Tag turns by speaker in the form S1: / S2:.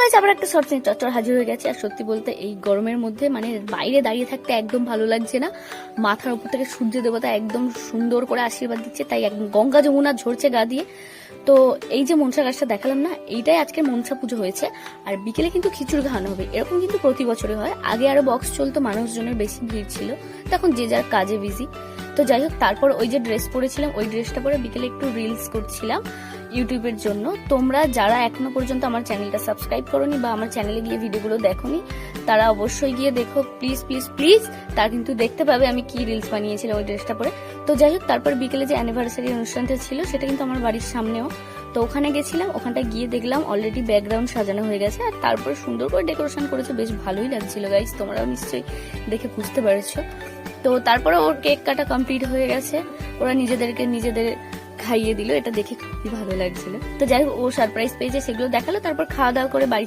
S1: Guys আবার একটা short নিয়ে চচ্চর হাজির হয়ে গেছে। আর সত্যি বলতে এই গরমের মধ্যে মানে বাইরে দাঁড়িয়ে থাকতে একদম ভালো লাগছে না। মাথার উপর থেকে সূর্য দেবতা একদম সুন্দর করে আশীর্বাদ দিচ্ছে, তাই একদম গঙ্গা যমুনা ঝরছে গা দিয়ে। তো এই যে মনসা গাছটা দেখালাম না, এইটাই আজকে মনসা পুজো হয়েছে। আর বিকেলে কিন্তু খিচুড়ি খাওয়ানো হবে, এরকম কিন্তু প্রতি বছরই হয়। আগে আরো বক্স চলতো, মানুষজনের বেশি ভিড় ছিল, তখন যে যার কাজে বিজি। তো যাই হোক, তারপর ওই যে ড্রেস পরেছিলাম, ওই ড্রেসটা পরে বিকেলে একটু রিলস করছিলাম ইউটিউবের জন্য। তোমরা যারা এখনো পর্যন্ত আমার চ্যানেলটা সাবস্ক্রাইব করোনি বা আমার চ্যানেলে গিয়ে ভিডিওগুলো দেখোনি, তারা অবশ্যই গিয়ে দেখো প্লিজ প্লিজ প্লিজ। তার কিন্তু দেখতে পাবে আমি কি রিলস বানিয়েছিলাম ওই ড্রেসটা পরে। তো যাই হোক, তারপর বিকেলে যে অ্যানিভার্সারি অনুষ্ঠানটা ছিল সেটা কিন্তু আমার বাড়ির সামনেও, তো ওখানে গেছিলাম। ওখানটা গিয়ে দেখলাম অলরেডি ব্যাকগ্রাউন্ড সাজানো হয়ে গেছে, আর তারপর সুন্দর করে ডেকোরেশন করেছে, বেশ ভালোই লাগছিল গাইস, তোমরাও নিশ্চয়ই দেখে বুঝতে পারছো। তো তারপরে ওর কেক কাটা কমপ্লিট হয়ে গেছে, ওরা নিজেদেরকে নিজেদের খাইয়ে দিল, এটা দেখে খুবই ভালো লাগছিল। তো যাই হোক, ও সারপ্রাইজ পেয়েছে সেগুলো দেখালো, তারপর খাওয়া দাওয়া করে বাড়ি